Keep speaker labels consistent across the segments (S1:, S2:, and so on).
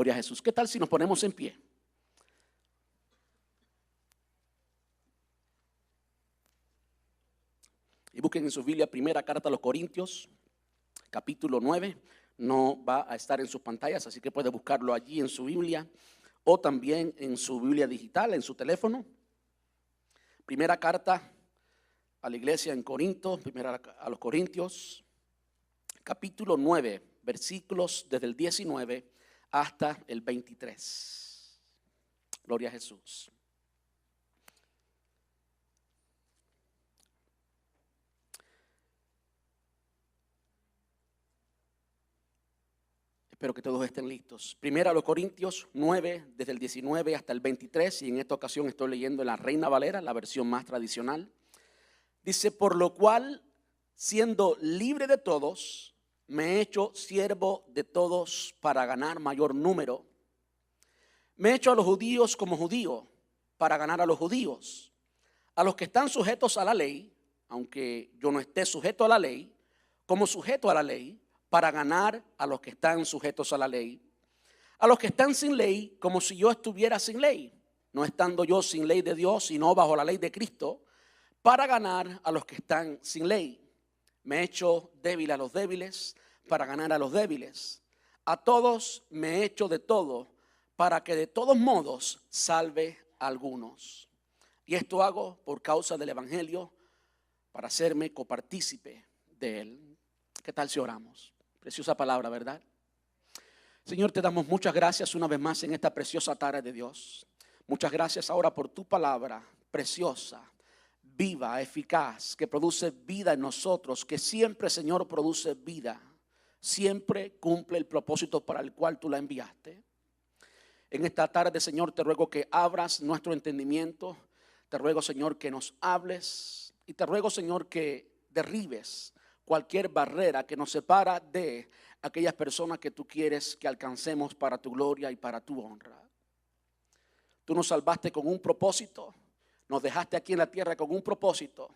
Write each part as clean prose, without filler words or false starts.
S1: Gloria a Jesús. ¿Qué tal si nos ponemos en pie? Y busquen en su Biblia primera carta a los Corintios, capítulo 9. No va a estar en sus pantallas, así que puede buscarlo allí en su Biblia o también en su Biblia digital, en su teléfono. Primera carta a la iglesia en Corinto, primera a los Corintios, capítulo 9, versículos desde el 19 hasta el 23. Gloria a Jesús. Espero que todos estén listos. Primera a los Corintios 9, desde el 19 hasta el 23, y en esta ocasión estoy leyendo en la Reina Valera, la versión más tradicional. Dice: por lo cual, siendo libre de todos, me he hecho siervo de todos para ganar mayor número. Me he hecho a los judíos como judío para ganar a los judíos. A los que están sujetos a la ley, aunque yo no esté sujeto a la ley, como sujeto a la ley, para ganar a los que están sujetos a la ley. A los que están sin ley, como si yo estuviera sin ley, no estando yo sin ley de Dios, sino bajo la ley de Cristo, para ganar a los que están sin ley. Me he hecho débil a los débiles, para ganar a los débiles. A todos me he hecho de todo, para que de todos modos salve a algunos. Y esto hago por causa del evangelio, para hacerme copartícipe de él. ¿Qué tal si oramos? Preciosa palabra, ¿verdad? Señor, te damos muchas gracias una vez más en esta preciosa tarde de Dios. Muchas gracias ahora por tu palabra preciosa, viva, eficaz, que produce vida en nosotros, que siempre, Señor, produce vida. Siempre cumple el propósito para el cual tú la enviaste. En esta tarde, Señor, te ruego que abras nuestro entendimiento. Te ruego, Señor, que nos hables. Y te ruego, Señor, que derribes cualquier barrera que nos separa de aquellas personas que tú quieres que alcancemos para tu gloria y para tu honra. Tú nos salvaste con un propósito, nos dejaste aquí en la tierra con un propósito,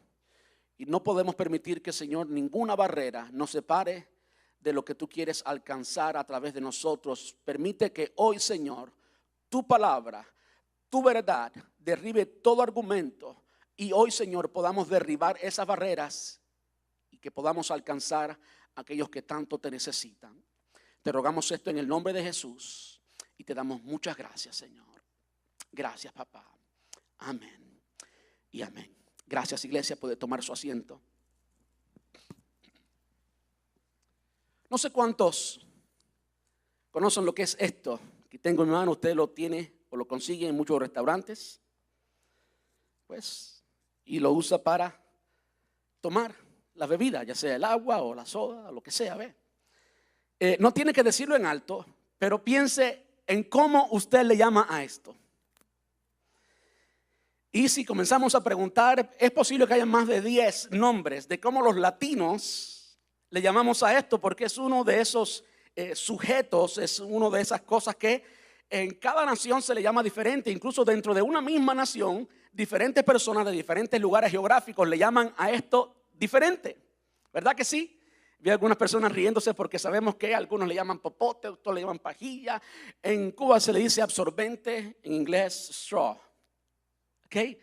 S1: y no podemos permitir que, Señor, ninguna barrera nos separe de lo que tú quieres alcanzar a través de nosotros. Permite que hoy, Señor, tu palabra, tu verdad, derribe todo argumento, y hoy, Señor, podamos derribar esas barreras y que podamos alcanzar a aquellos que tanto te necesitan. Te rogamos esto en el nombre de Jesús y te damos muchas gracias, Señor. Gracias, papá. Amén y amén. Gracias, iglesia. Puede tomar su asiento. No sé cuántos conocen lo que es esto. Aquí tengo en mi mano, usted lo tiene o lo consigue en muchos restaurantes. Pues, y lo usa para tomar la bebida, ya sea el agua o la soda o lo que sea. No tiene que decirlo en alto, pero piense en cómo usted le llama a esto. Y si comenzamos a preguntar, es posible que haya más de 10 nombres de cómo los latinos le llamamos a esto, porque es uno de esos sujetos, es una de esas cosas que en cada nación se le llama diferente. Incluso dentro de una misma nación, diferentes personas de diferentes lugares geográficos le llaman a esto diferente, ¿verdad que sí? Vi algunas personas riéndose porque sabemos que algunos le llaman popote, otros le llaman pajilla. En Cuba se le dice absorbente, en inglés straw. ¿Okay?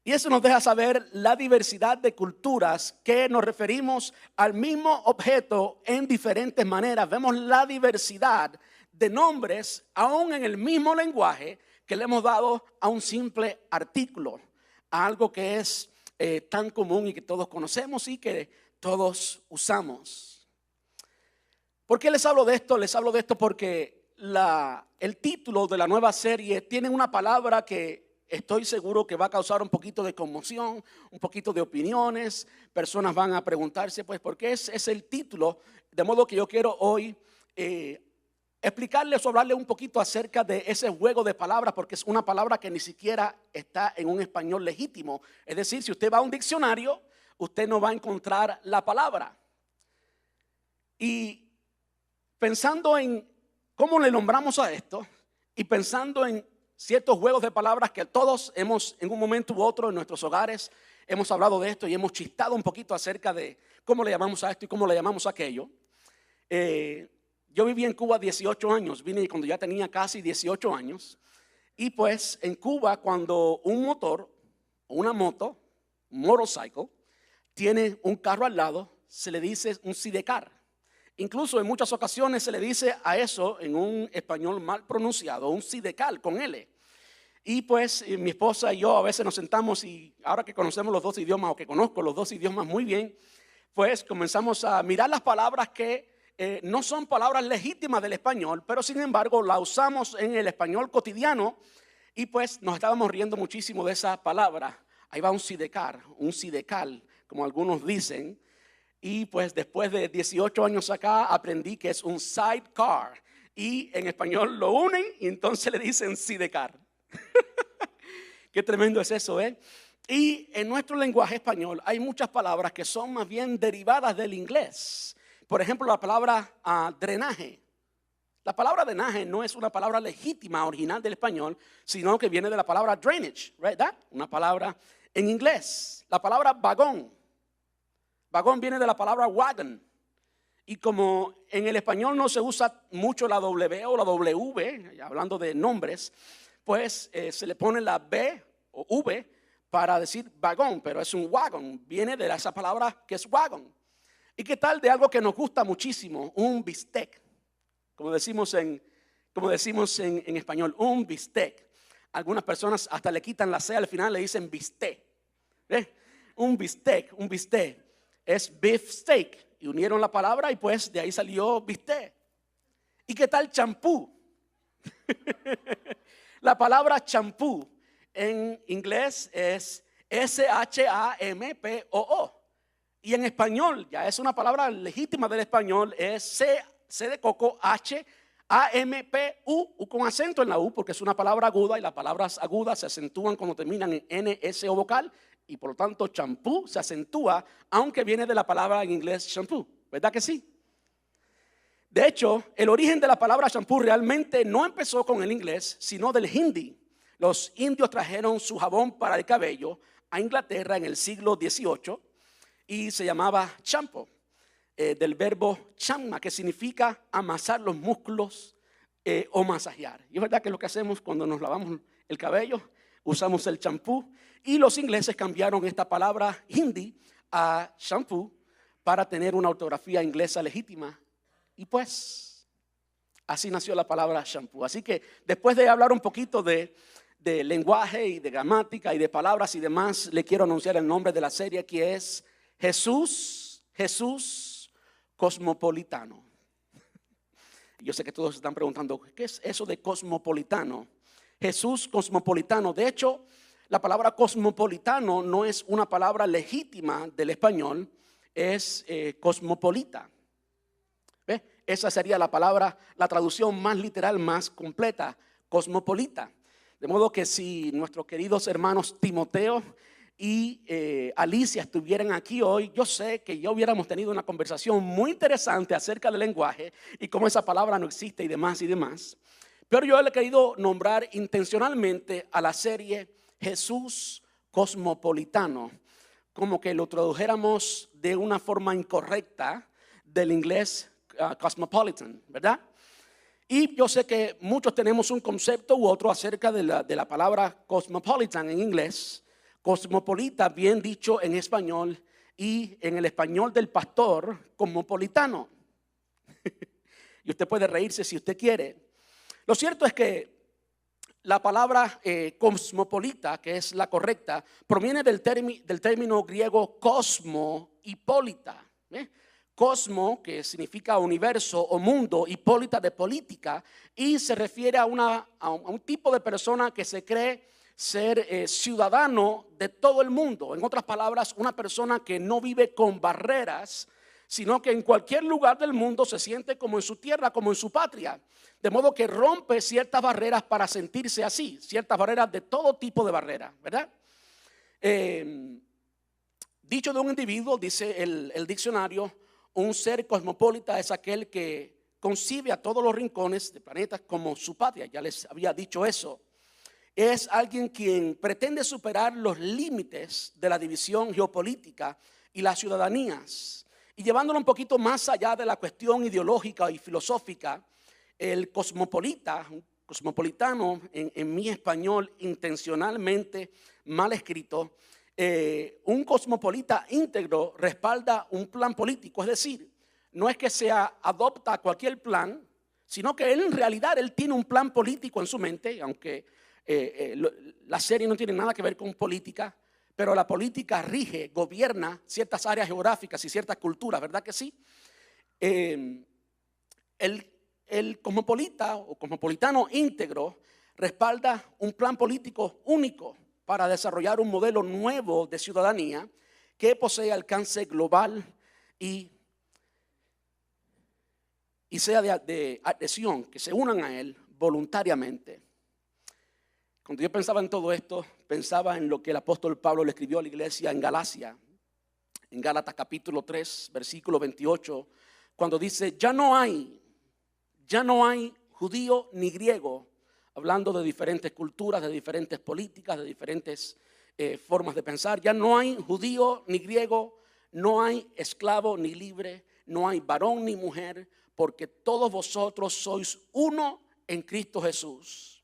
S1: Y eso nos deja saber la diversidad de culturas, que nos referimos al mismo objeto en diferentes maneras. Vemos la diversidad de nombres aún en el mismo lenguaje que le hemos dado a un simple artículo, a algo que es tan común y que todos conocemos y que todos usamos. ¿Por qué les hablo de esto? Les hablo de esto porque el título de la nueva serie tiene una palabra que estoy seguro que va a causar un poquito de conmoción, un poquito de opiniones. Personas van a preguntarse, pues, ¿por qué es el título? De modo que yo quiero hoy explicarles o hablarles un poquito acerca de ese juego de palabras, porque es una palabra que ni siquiera está en un español legítimo. Es decir, si usted va a un diccionario, usted no va a encontrar la palabra. Y pensando en cómo le nombramos a esto, y pensando en ciertos juegos de palabras que todos hemos en un momento u otro en nuestros hogares hemos hablado de esto y hemos chistado un poquito acerca de cómo le llamamos a esto y cómo le llamamos a aquello. Yo viví en Cuba 18 años, vine cuando ya tenía casi 18 años. Y pues en Cuba, cuando un motor o una moto, un motorcycle, tiene un carro al lado, se le dice un sidecar. Incluso en muchas ocasiones se le dice a eso en un español mal pronunciado, un sidecar con L. Y pues mi esposa y yo a veces nos sentamos y ahora que conocemos los dos idiomas o que conozco los dos idiomas muy bien, pues comenzamos a mirar las palabras que no son palabras legítimas del español, pero sin embargo la usamos en el español cotidiano y pues nos estábamos riendo muchísimo de esa palabra. Ahí va un sidecar, como algunos dicen. Y pues después de 18 años acá aprendí que es un sidecar. Y en español lo unen y entonces le dicen sidecar. Qué tremendo es eso, ¿eh? Y en nuestro lenguaje español hay muchas palabras que son más bien derivadas del inglés. Por ejemplo, la palabra drenaje. La palabra drenaje no es una palabra legítima original del español, sino que viene de la palabra drainage, ¿verdad? Una palabra en inglés. La palabra vagón. Vagón viene de la palabra wagon. Y como en el español no se usa mucho la W o la W, hablando de nombres, pues se le pone la B o V para decir vagón, pero es un wagon, viene de esa palabra que es wagon. ¿Y qué tal de algo que nos gusta muchísimo? Un bistec, como decimos en español, un bistec. Algunas personas hasta le quitan la C al final, le dicen bistec. Un bistec es beef steak. Y unieron la palabra y pues de ahí salió bistec. ¿Y qué tal champú? La palabra champú en inglés es S-H-A-M-P-O-O. Y en español, ya es una palabra legítima del español, es C de coco, H-A-M-P-U, U con acento en la U, porque es una palabra aguda y las palabras agudas se acentúan cuando terminan en N, S o vocal. Y por lo tanto, champú se acentúa, aunque viene de la palabra en inglés shampoo. ¿Verdad que sí? De hecho, el origen de la palabra champú realmente no empezó con el inglés, sino del hindi. Los indios trajeron su jabón para el cabello a Inglaterra en el siglo XVIII y se llamaba champo, del verbo chamma, que significa amasar los músculos o masajear. Y es verdad que lo que hacemos cuando nos lavamos el cabello, usamos el champú. Y los ingleses cambiaron esta palabra hindi a shampoo para tener una ortografía inglesa legítima. Y pues, así nació la palabra shampoo. Así que después de hablar un poquito de lenguaje y de gramática y de palabras y demás, le quiero anunciar el nombre de la serie, que es Jesús Cosmopolitano. Yo sé que todos están preguntando, ¿qué es eso de cosmopolitano? Jesús cosmopolitano. De hecho, la palabra cosmopolitano no es una palabra legítima del español, es cosmopolita. ¿Ve? Esa sería la palabra, la traducción más literal, más completa, cosmopolita. De modo que si nuestros queridos hermanos Timoteo y Alicia estuvieran aquí hoy, yo sé que ya hubiéramos tenido una conversación muy interesante acerca del lenguaje y cómo esa palabra no existe y demás y demás. Pero yo le he querido nombrar intencionalmente a la serie Jesús Cosmopolitano, como que lo tradujéramos de una forma incorrecta del inglés cosmopolitan, ¿verdad? Y yo sé que muchos tenemos un concepto u otro acerca de la palabra cosmopolitan en inglés, cosmopolita bien dicho en español y en el español del pastor cosmopolitano. Y usted puede reírse si usted quiere. Lo cierto es que la palabra cosmopolita, que es la correcta, proviene del término griego cosmo y polita. Cosmo, que significa universo o mundo, y polita de política, y se refiere a un tipo de persona que se cree ser ciudadano de todo el mundo. En otras palabras, una persona que no vive con barreras, sino que en cualquier lugar del mundo se siente como en su tierra, como en su patria. De modo que rompe ciertas barreras para sentirse así, ciertas barreras de todo tipo de barreras, ¿verdad? Dicho de un individuo, dice el diccionario, un ser cosmopolita es aquel que concibe a todos los rincones de planetas como su patria. Ya les había dicho eso. Es alguien quien pretende superar los límites de la división geopolítica y las ciudadanías. Y llevándolo un poquito más allá de la cuestión ideológica y filosófica, el cosmopolitano en mi español intencionalmente mal escrito, un cosmopolita íntegro respalda un plan político. Es decir, no es que adopta cualquier plan, sino que él en realidad tiene un plan político en su mente, aunque la serie no tiene nada que ver con política, pero la política rige, gobierna ciertas áreas geográficas y ciertas culturas, ¿verdad que sí? El cosmopolita o cosmopolitano íntegro respalda un plan político único para desarrollar un modelo nuevo de ciudadanía que posee alcance global y sea de adhesión, que se unan a él voluntariamente. Cuando yo pensaba en todo esto, pensaba en lo que el apóstol Pablo le escribió a la iglesia en Galacia, en Gálatas capítulo 3, versículo 28, cuando dice, ya no hay judío ni griego, hablando de diferentes culturas, de diferentes políticas, de diferentes formas de pensar. Ya no hay judío ni griego, no hay esclavo ni libre, no hay varón ni mujer, porque todos vosotros sois uno en Cristo Jesús.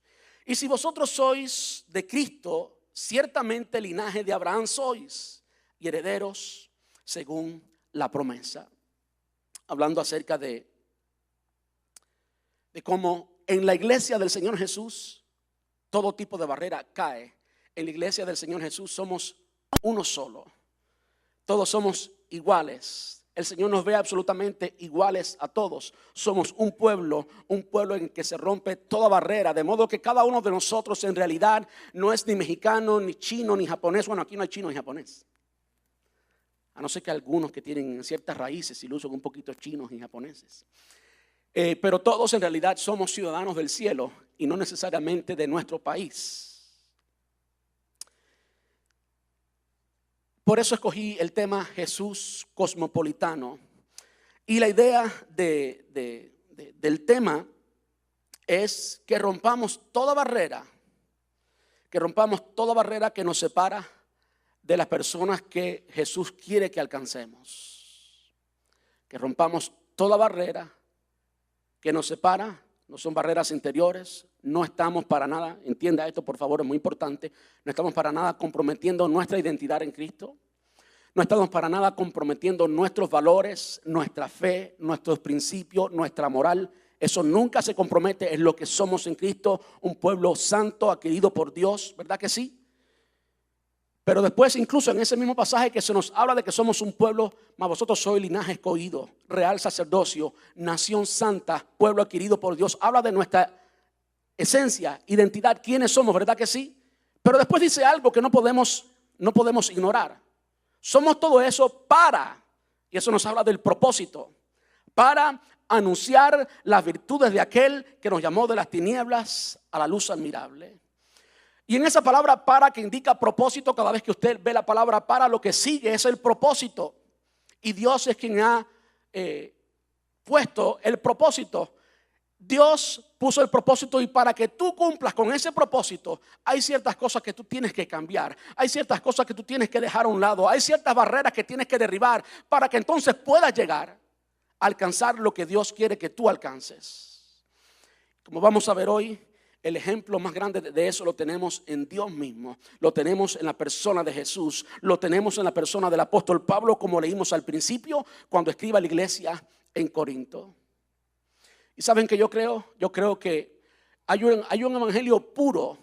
S1: Y si vosotros sois de Cristo, ciertamente linaje de Abraham sois y herederos según la promesa. Hablando acerca de cómo en la iglesia del Señor Jesús todo tipo de barrera cae. En la iglesia del Señor Jesús somos uno solo. Todos somos iguales. El Señor nos ve absolutamente iguales a todos. Somos un pueblo en el que se rompe toda barrera, de modo que cada uno de nosotros en realidad no es ni mexicano, ni chino, ni japonés. Bueno, aquí no hay chino ni japonés, a no ser que algunos que tienen ciertas raíces y lucen un poquito chinos y japoneses. Pero todos en realidad somos ciudadanos del cielo y no necesariamente de nuestro país. Por eso escogí el tema Jesús cosmopolitano. Y la idea del tema es que rompamos toda barrera, que nos separa de las personas que Jesús quiere que alcancemos. Que rompamos toda barrera que nos separa. No son barreras interiores, no estamos para nada, entienda esto por favor, es muy importante, no estamos para nada comprometiendo nuestra identidad en Cristo, no estamos para nada comprometiendo nuestros valores, nuestra fe, nuestros principios, nuestra moral. Eso nunca se compromete, es lo que somos en Cristo, un pueblo santo, adquirido por Dios, ¿verdad que sí? Pero después, incluso en ese mismo pasaje que se nos habla de que somos un pueblo, mas vosotros sois linaje escogido, real sacerdocio, nación santa, pueblo adquirido por Dios. Habla de nuestra esencia, identidad, quiénes somos, ¿verdad que sí? Pero después dice algo que no podemos ignorar. Somos todo eso y eso nos habla del propósito, para anunciar las virtudes de aquel que nos llamó de las tinieblas a la luz admirable. Y en esa palabra para, que indica propósito, cada vez que usted ve la palabra para, lo que sigue es el propósito. Y Dios es quien ha puesto el propósito. Dios puso el propósito, y para que tú cumplas con ese propósito hay ciertas cosas que tú tienes que cambiar, hay ciertas cosas que tú tienes que dejar a un lado, hay ciertas barreras que tienes que derribar para que entonces puedas llegar a alcanzar lo que Dios quiere que tú alcances. Como vamos a ver hoy, el ejemplo más grande de eso lo tenemos en Dios mismo, lo tenemos en la persona de Jesús, lo tenemos en la persona del apóstol Pablo, como leímos al principio cuando escribe a la iglesia en Corinto. Y saben que yo creo que hay un evangelio puro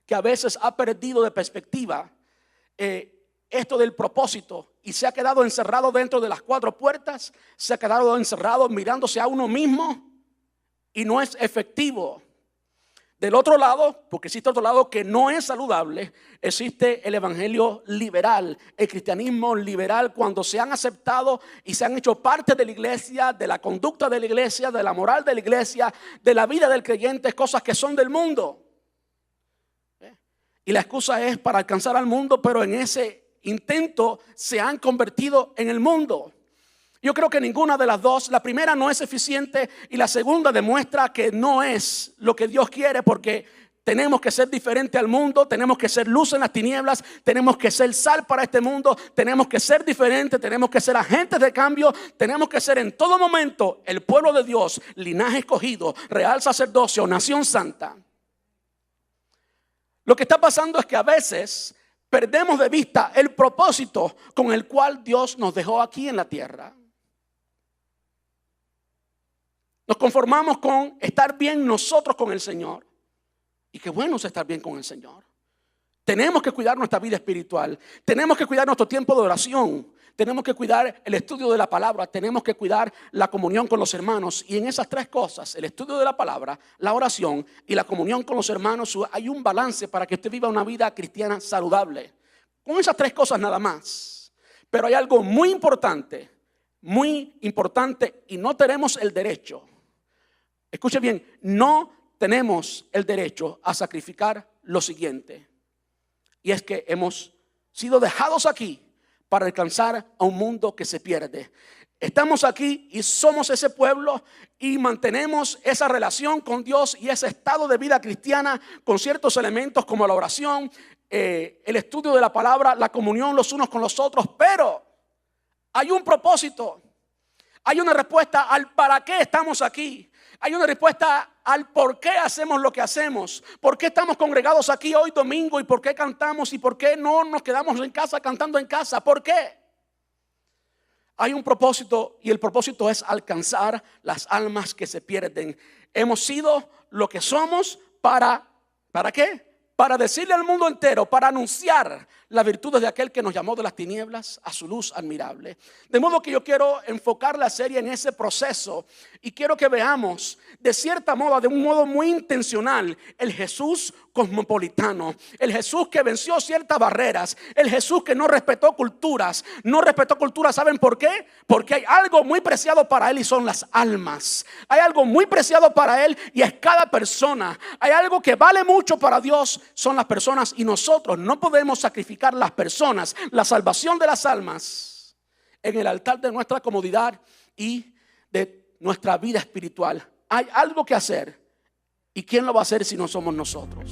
S1: que a veces ha perdido de perspectiva esto del propósito, y se ha quedado encerrado dentro de las cuatro puertas, se ha quedado encerrado mirándose a uno mismo y no es efectivo. Del otro lado, porque existe otro lado que no es saludable, existe el evangelio liberal, el cristianismo liberal, cuando se han aceptado y se han hecho parte de la iglesia, de la conducta de la iglesia, de la moral de la iglesia, de la vida del creyente, cosas que son del mundo. Y la excusa es para alcanzar al mundo, pero en ese intento se han convertido en el mundo. Yo creo que ninguna de las dos, la primera no es eficiente y la segunda demuestra que no es lo que Dios quiere, porque Tenemos que ser diferente al mundo, tenemos que ser luz en las tinieblas, tenemos que ser sal para este mundo, tenemos que ser diferentes, tenemos que ser agentes de cambio, tenemos que ser en todo momento el pueblo de Dios, linaje escogido, real sacerdocio, nación santa. Lo que está pasando es que a veces perdemos de vista el propósito con el cual Dios nos dejó aquí en la tierra. Nos conformamos con estar bien nosotros con el Señor. Y qué bueno es estar bien con el Señor. Tenemos que cuidar nuestra vida espiritual. Tenemos que cuidar nuestro tiempo de oración. Tenemos que cuidar el estudio de la palabra. Tenemos que cuidar la comunión con los hermanos. Y en esas tres cosas, el estudio de la palabra, la oración y la comunión con los hermanos, hay un balance para que usted viva una vida cristiana saludable. Con esas tres cosas nada más. Pero hay algo muy importante y no tenemos el derecho. Escuche bien, no tenemos el derecho a sacrificar lo siguiente. Y es que hemos sido dejados aquí para alcanzar a un mundo que se pierde. Estamos aquí y somos ese pueblo y mantenemos esa relación con Dios y ese estado de vida cristiana con ciertos elementos como la oración, el estudio de la palabra, la comunión los unos con los otros. Pero hay un propósito, hay una respuesta al para qué estamos aquí. Hay una respuesta al por qué hacemos lo que hacemos. ¿Por qué estamos congregados aquí hoy domingo? ¿Y por qué cantamos? ¿Y por qué no nos quedamos en casa cantando en casa? ¿Por qué? Hay un propósito y el propósito es alcanzar las almas que se pierden. Hemos sido lo que somos ¿para qué? Para decirle al mundo entero, para anunciar las virtudes de aquel que nos llamó de las tinieblas a su luz admirable. De modo que yo quiero enfocar la serie en ese proceso y quiero que veamos de cierta modo, de un modo muy intencional, el Jesús cosmopolitano, el Jesús que venció ciertas barreras, el Jesús que no respetó culturas. ¿Saben por qué? Porque hay algo muy preciado para Él y son las almas. Hay algo muy preciado para Él y es cada persona. Hay algo que vale mucho para Dios, son las personas, y nosotros no podemos sacrificar las personas, la salvación de las almas en el altar de nuestra comodidad y de nuestra vida espiritual. Hay algo que hacer. ¿Y quién lo va a hacer si no somos nosotros?